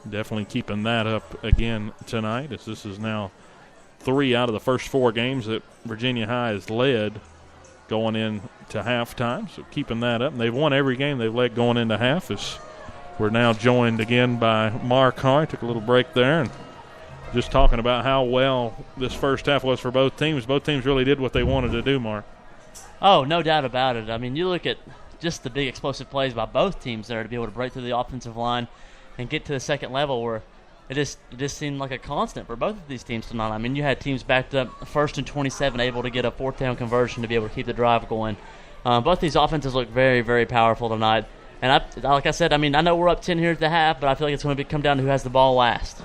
Definitely keeping that up again tonight, as this is now 3 out of the first 4 games that Virginia High has led going into halftime. So keeping that up. And they've won every game they've led going into half. As we're now joined again by Mark Hoy. Took a little break there and just talking about how well this first half was for both teams. Both teams really did what they wanted to do, Mark. Oh, no doubt about it. I mean, you look at just the big explosive plays by both teams there to be able to break through the offensive line and get to the second level where it just seemed like a constant for both of these teams tonight. I mean, you had teams backed up first and 27, able to get a fourth down conversion to be able to keep the drive going. Both these offenses look very, very powerful tonight. And like I said, I mean, I know we're up 10 here at the half, but I feel like it's going to come down to who has the ball last.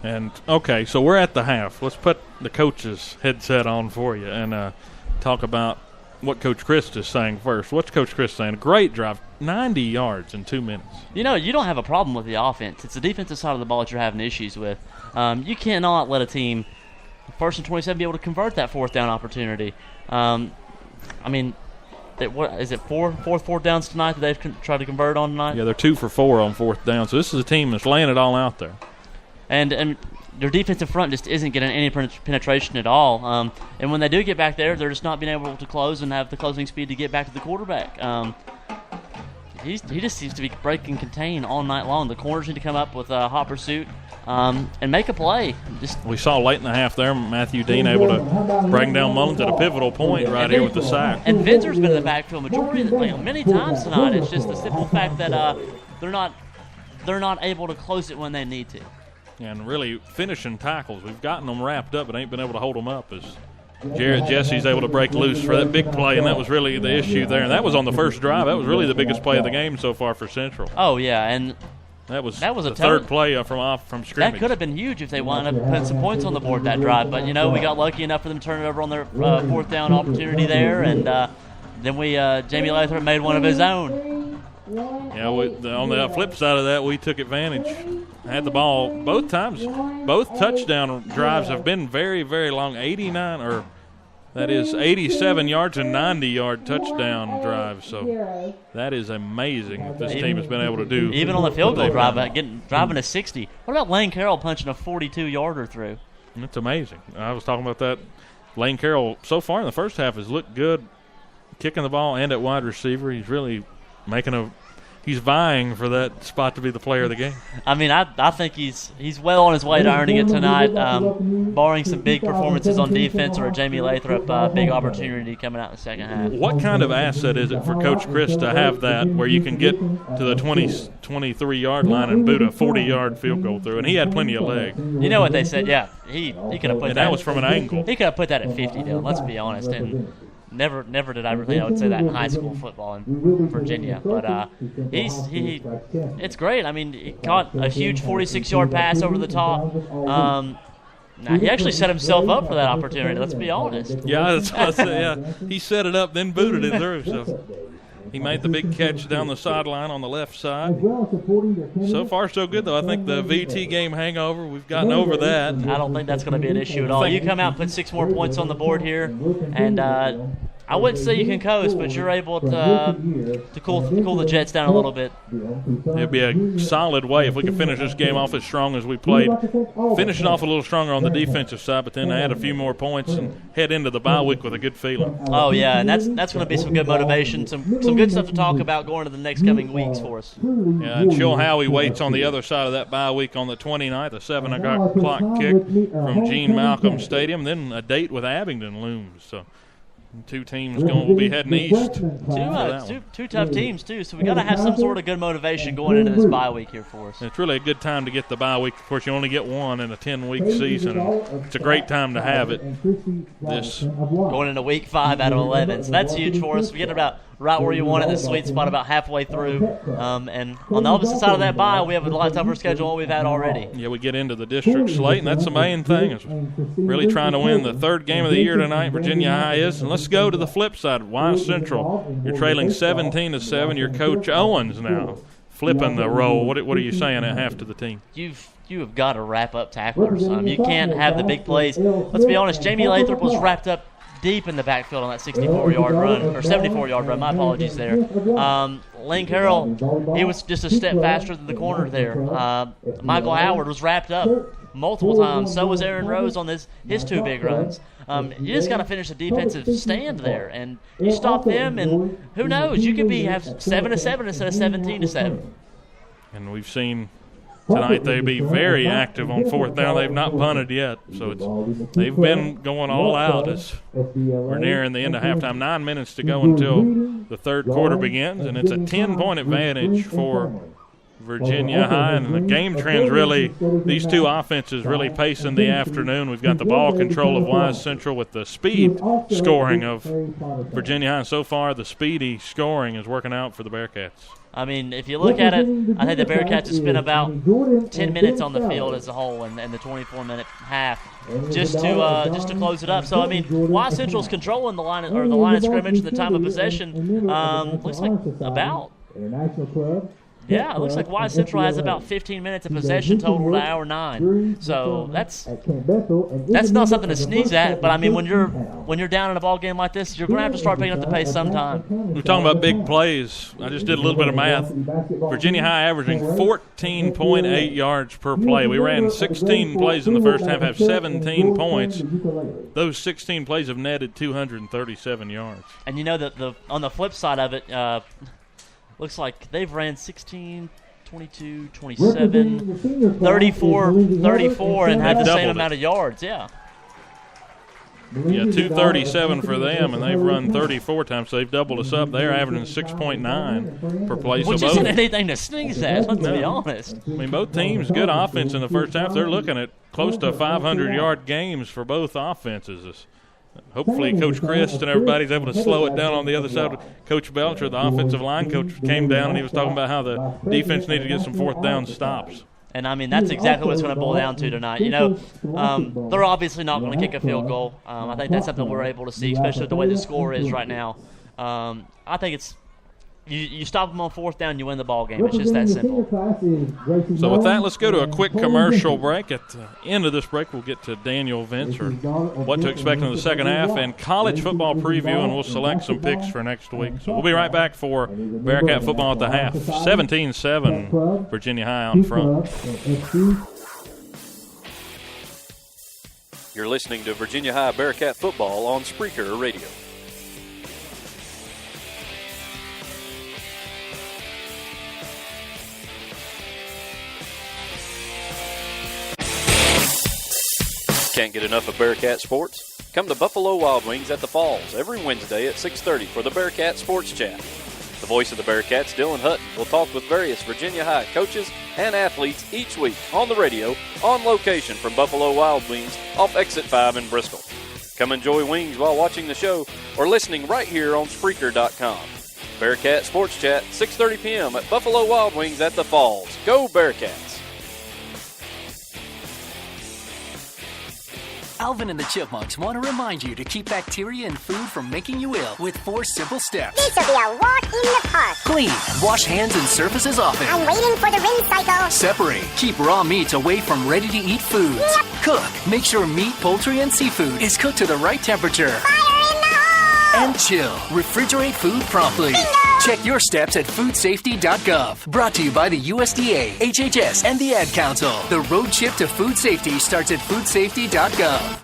And, okay, so we're at the half. Let's put the coach's headset on for you and talk about what Coach Christ is saying first. What's Coach Christ saying? A great drive, 90 yards in 2 minutes. You know, you don't have a problem with the offense. It's the defensive side of the ball that you're having issues with. You cannot let a team, first and 27, be able to convert that fourth down opportunity. I mean, what is it, four downs tonight that they've tried to convert on tonight? Yeah, they're 2 for 4 on fourth down. So this is a team that's laying it all out there. And their defensive front just isn't getting any penetration at all. And when they do get back there, they're just not being able to close and have the closing speed to get back to the quarterback. He just seems to be break and contain all night long. The corners need to come up with a hot pursuit and make a play. We saw late in the half there Matthew Dean able to bring down Mullins at a pivotal point right here with the sack. And Vinzer's been in the backfield many times tonight. It's just the simple fact that they're not able to close it when they need to. And really finishing tackles. We've gotten them wrapped up but ain't been able to hold them up as Jarrett Jesse's able to break loose for that big play, and that was really the issue there. And that was on the first drive. That was really the biggest play of the game so far for Central. Oh, yeah, and that was the third play from scrimmage. That could have been huge if they wound up putting some points on the board that drive. But, we got lucky enough for them to turn it over on their fourth down opportunity there, and then Jamie Lathrop made one of his own. Yeah, on the flip side of that, we took advantage. Had the ball both times. Both touchdown drives have been very, very long. 87 yards and 90-yard touchdown drives. So that is amazing that this team has been able to do. Even on the field goal drive, driving a 60. What about Lane Carroll punching a 42-yarder through? That's amazing. I was talking about that. Lane Carroll, so far in the first half, has looked good kicking the ball and at wide receiver. He's really he's vying for that spot to be the player of the game. I mean, I think he's well on his way to earning it tonight, barring some big performances on defense or a Jamie Lathrop big opportunity coming out in the second half. What kind of asset is it for Coach Chris to have that where you can get to the 23-yard line and boot a 40-yard field goal through? And he had plenty of leg. You know what they said? Yeah, he could have put that. And that was from an angle. He could have put that at 50, though. Let's be honest. And Never did I would say that in high school football in Virginia, but it's great. I mean, he caught a huge 46-yard pass over the top. Now he actually set himself up for that opportunity. Let's be honest. Yeah, that's what I said. Yeah, he set it up, then booted it through. So he made the big catch down the sideline on the left side. So far, so good, though. I think the VT game hangover, we've gotten over that. I don't think that's going to be an issue at all. You come out and put 6 more points on the board here, and I wouldn't say you can coast, but you're able to cool the Jets down a little bit. It'd be a solid way if we could finish this game off as strong as we played. Finish it off a little stronger on the defensive side, but then add a few more points and head into the bye week with a good feeling. Oh, yeah, and that's going to be some good motivation, some good stuff to talk about going into the next coming weeks for us. Yeah, and Chill Howie waits on the other side of that bye week on the 29th, a 7 o'clock kick from Gene Malcolm Stadium. Then a date with Abingdon looms. So two teams will be heading east. Two tough teams, too, so we got to have some sort of good motivation going into this bye week here for us. It's really a good time to get the bye week. Of course, you only get one in a 10-week season. It's a great time to have it. Going into week 5 out of 11, so that's huge for us. We get about right where you want it, the sweet spot about halfway through. And on the opposite side of that bye, we have a lot tougher schedule than we've had already. Yeah, we get into the district slate, and that's the main thing. Is really trying to win the third game of the year tonight. Virginia High is. And let's go to the flip side. Wise Central, you're trailing 17-7. Your coach Owens now flipping the role. What are you saying at half to the team? You have got to wrap up tacklers. You can't have the big plays. Let's be honest, Jamie Lathrop was wrapped up deep in the backfield on that 64-yard run, or 74-yard run. My apologies there. Lane Carroll, he was just a step faster than the corner there. Michael Howard was wrapped up multiple times. So was Aaron Rose on his 2 big runs. You just got to finish a defensive stand there, and you stop them, and who knows? You could have 7-7 instead of 17-7. And we've seen tonight they be very active on fourth down. They've not punted yet, so they've been going all out as we're nearing the end of halftime. 9 minutes to go until the third quarter begins, and it's a 10-point advantage for Virginia High. And the game trends really, these two offenses really pacing the afternoon. We've got the ball control of Wise Central with the speed scoring of Virginia High. And so far, the speedy scoring is working out for the Bearcats. I mean, if you look at it, I think the Bearcats have spent about 10 minutes on the field as a whole in the 24-minute half just to close it up. So, I mean, Wise Central's controlling the line of scrimmage at the time of possession. Looks like about. Yeah, it looks like Wise Central has about 15 minutes of possession total to hour 9. So that's not something to sneeze at. But I mean, when you're down in a ball game like this, you're going to have to start picking up the pace sometime. We're talking about big plays. I just did a little bit of math. Virginia High averaging 14.8 yards per play. We ran 16 plays in the first half, have 17 points. Those 16 plays have netted 237 yards. And you know that on the flip side of it. Looks like they've ran 16, 22, 27, 34, and had the same amount of yards, Yeah, 237 for them, and they've run 34 times, so they've doubled us up. They're averaging 6.9 per play. Which isn't anything to sneeze at, let's be honest. I mean, both teams, good offense in the first half. They're looking at close to 500-yard games for both offenses. Hopefully Coach Christ and everybody's able to slow it down on the other side. Coach Belcher, the offensive line coach, came down and he was talking about how the defense needed to get some fourth down stops. And, I mean, that's exactly what it's going to boil down to tonight. You know, they're obviously not going to kick a field goal. I think that's something we're able to see, especially with the way the score is right now. I think it's you stop them on fourth down, you win the ball game. It's just that simple. So with that, let's go to a quick commercial break. At the end of this break, we'll get to Daniel Vince or what to expect in the second half and college football preview, and we'll select some picks for next week. So we'll be right back for Bearcat football at the half. 17-7, Virginia High out in front. You're listening to Virginia High Bearcat football on Spreaker Radio. Can't get enough of Bearcat sports? Come to Buffalo Wild Wings at the Falls every Wednesday at 6:30 for the Bearcat Sports Chat. The voice of the Bearcats, Dylan Hutton, will talk with various Virginia High coaches and athletes each week on the radio, on location from Buffalo Wild Wings off Exit 5 in Bristol. Come enjoy wings while watching the show or listening right here on Spreaker.com. Bearcat Sports Chat, 6:30 p.m. at Buffalo Wild Wings at the Falls. Go Bearcats! Alvin and the Chipmunks want to remind you to keep bacteria in food from making you ill with 4 simple steps. This will be a walk in the park. Clean. Wash hands and surfaces often. I'm waiting for the rinse cycle. Separate. Keep raw meats away from ready-to-eat foods. Yep. Cook. Make sure meat, poultry, and seafood is cooked to the right temperature. Fire in the hole! And chill. Refrigerate food promptly. Bingo! Check your steps at foodsafety.gov. Brought to you by the USDA, HHS, and the Ad Council. The road trip to food safety starts at foodsafety.gov.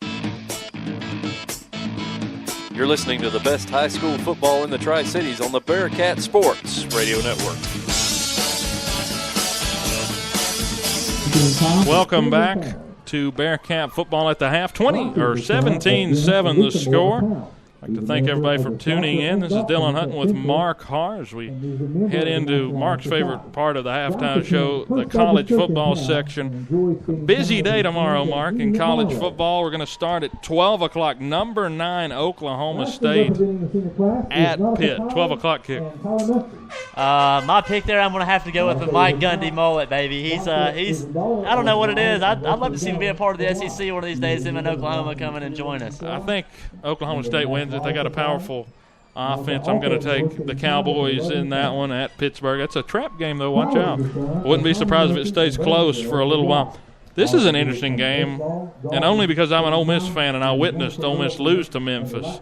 You're listening to the best high school football in the Tri-Cities on the Bearcat Sports Radio Network. Welcome back to Bearcat football at the half. 17-7 the score. I'd like to thank everybody for tuning in. This is Dylan Hutton with Mark Harr as we head into Mark's favorite part of the halftime show, the college football section. Busy day tomorrow, Mark, in college football. We're going to start at 12 o'clock. Number 9, Oklahoma State at Pitt. 12 o'clock kick. My pick there, I'm going to have to go with the Mike Gundy mullet, baby. He's I don't know what it is. I'd love to see him be a part of the SEC one of these days, him and Oklahoma coming and join us. I think Oklahoma State wins it. They got a powerful offense. I'm going to take the Cowboys in that one at Pittsburgh. That's a trap game, though. Watch out. I wouldn't be surprised if it stays close for a little while. This is an interesting game, and only because I'm an Ole Miss fan and I witnessed Ole Miss lose to Memphis.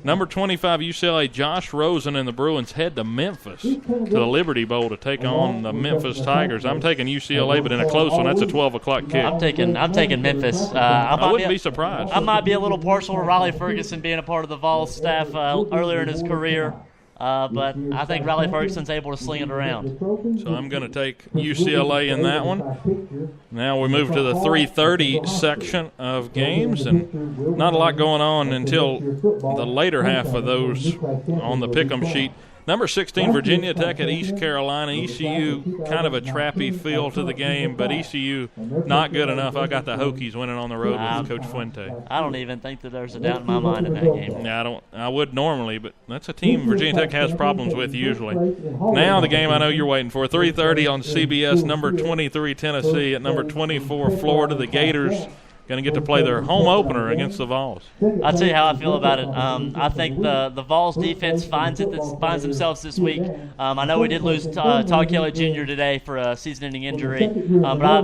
Number 25 UCLA, Josh Rosen and the Bruins head to Memphis to the Liberty Bowl to take on the Memphis Tigers. I'm taking UCLA, but in a close one, that's a 12 o'clock kick. I'm taking Memphis. I wouldn't be surprised. I might be a little partial to Riley Ferguson being a part of the Vols staff earlier in his career. But I think Riley Ferguson's able to sling it around. So I'm going to take UCLA in that one. Now we move to the 3:30 section of games, and not a lot going on until the later half of those on the pick'em sheet. Number 16, Virginia Tech at East Carolina. ECU, kind of a trappy feel to the game, but ECU not good enough. I got the Hokies winning on the road with Coach Fuente. I don't even think that there's a doubt in my mind in that game. Yeah, I would normally, but that's a team Virginia Tech has problems with usually. Now the game I know you're waiting for, 3:30 on CBS, number 23 Tennessee at number 24 Florida. The Gators going to get to play their home opener against the Vols. I'll tell you how I feel about it. I think the Vols defense finds themselves this week. I know we did lose Todd Kelly Jr. today for a season-ending injury, but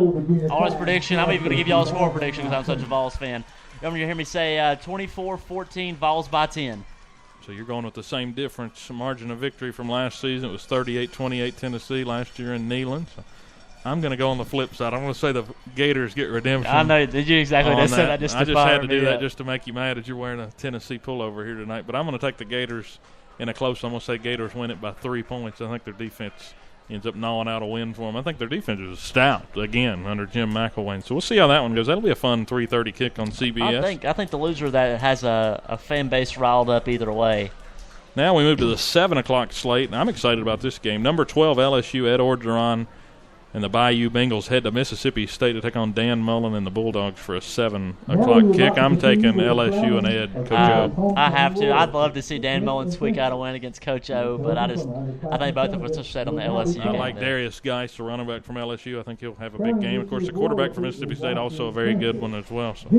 All's prediction, I'm even going to give you all a score prediction because I'm such a Vols fan. You're going to hear me say 24-14, Vols by 10. So you're going with the same difference margin of victory from last season. It was 38-28 Tennessee last year in Neyland. So I'm going to go on the flip side. I'm going to say the Gators get redemption. I know. Did you exactly just say that? I just had to do that just to make you mad that you're wearing a Tennessee pullover here tonight. But I'm going to take the Gators in a close. I'm going to say Gators win it by 3 points. I think their defense ends up gnawing out a win for them. I think their defense is stout, again, under Jim McElwain. So we'll see how that one goes. That'll be a fun 3:30 kick on CBS. I think the loser of that has a fan base riled up either way. Now we move to the 7 o'clock slate, and I'm excited about this game. Number 12, LSU, Ed Orgeron, and the Bayou Bengals head to Mississippi State to take on Dan Mullen and the Bulldogs for a 7 o'clock kick. I'm taking LSU and Ed, Coach O. I have to. I'd love to see Dan Mullen squeak out a win against Coach O, but I think both of us are set on the LSU game. I like Darius Geis, the running back from LSU. I think he'll have a big game. Of course, the quarterback from Mississippi State, also a very good one as well. So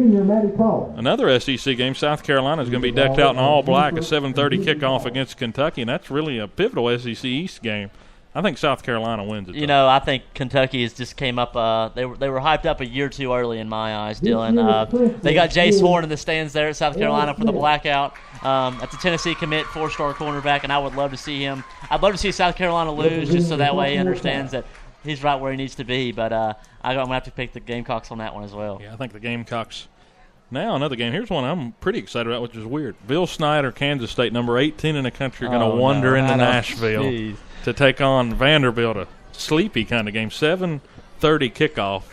another SEC game. South Carolina is going to be decked out in all black, a 7:30 kickoff against Kentucky, and that's really a pivotal SEC East game. I think South Carolina wins it. You know, I think Kentucky has just came up. They were hyped up a year too early in my eyes, Dylan. They got Jace Horn in the stands there at South Carolina for the blackout. That's a Tennessee commit, 4-star cornerback, and I would love to see him. I'd love to see South Carolina lose just so that way he understands that he's right where he needs to be. But I'm going to have to pick the Gamecocks on that one as well. Yeah, I think the Gamecocks. Now another game. Here's one I'm pretty excited about, which is weird. Bill Snyder, Kansas State, number 18 in the country, going to wander into Nashville to take on Vanderbilt, a sleepy kind of game. 7:30 kickoff.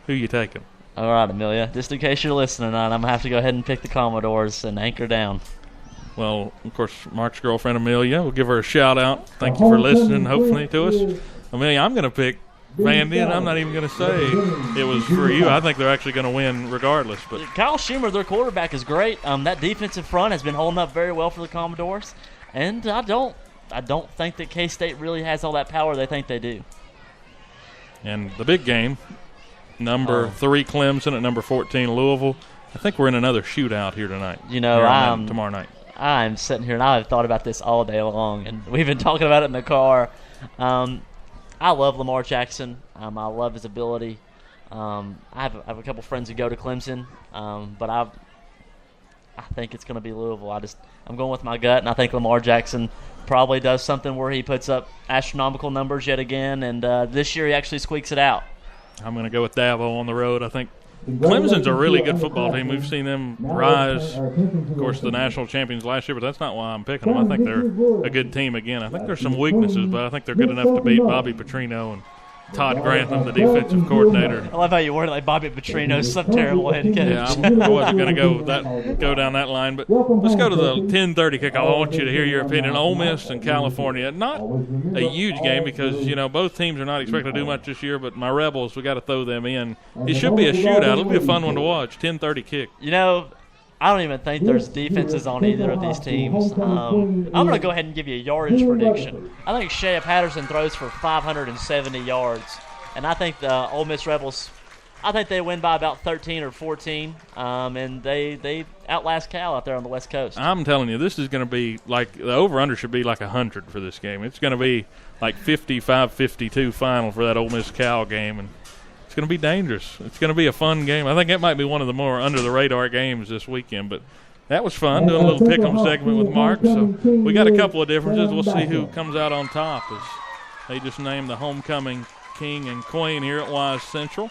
Who you taking? All right, Amelia. Just in case you're listening, I'm going to have to go ahead and pick the Commodores and anchor down. Well, of course, Mark's girlfriend, Amelia. We'll give her a shout-out. Thank you for listening, hopefully, to us. Amelia, I'm going to pick Vandy, and I'm not even going to say it was for you. I think they're actually going to win regardless. But Kyle Schumer, their quarterback, is great. That defensive front has been holding up very well for the Commodores, and I don't think that K-State really has all that power they think they do. And the big game, number 3 Clemson at number 14 Louisville. I think we're in another shootout here tonight. You know, tomorrow night. I'm sitting here and I've thought about this all day long, and we've been talking about it in the car. I love Lamar Jackson. I love his ability. I have a couple friends who go to Clemson, but I think it's going to be Louisville. I'm going with my gut, and I think Lamar Jackson probably does something where he puts up astronomical numbers yet again, and this year he actually squeaks it out. I'm going to go with Dabo on the road. I think Clemson's a really good football team. We've seen them rise, of course, the national champions last year, but that's not why I'm picking them. I think they're a good team again. I think there's some weaknesses, but I think they're good enough to beat Bobby Petrino and Todd Grantham, the defensive coordinator. I love how you worded like Bobby Petrino's some terrible head coach. Yeah, I wasn't going to go down that line, but let's go to the 10:30 kickoff. I want you to hear your opinion. Ole Miss and California. Not a huge game because, you know, both teams are not expected to do much this year, but my Rebels, we got to throw them in. It should be a shootout. It'll be a fun one to watch. 10:30 kick. You know, I don't even think there's defenses on either of these teams. I'm going to go ahead and give you a yardage prediction. I think Shea Patterson throws for 570 yards. And I think the Ole Miss Rebels, I think they win by about 13 or 14. And they outlast Cal out there on the West Coast. I'm telling you, this is going to be like the over-under should be like 100 for this game. It's going to be like 55-52 final for that Ole Miss Cal game. And it's It's going to be dangerous. It's going to be a fun game. I think it might be one of the more under-the-radar games this weekend, but that was fun, doing a little pick-em segment with Mark. So we got a couple of differences. We'll see who comes out on top as they just named the homecoming king and queen here at Wise Central.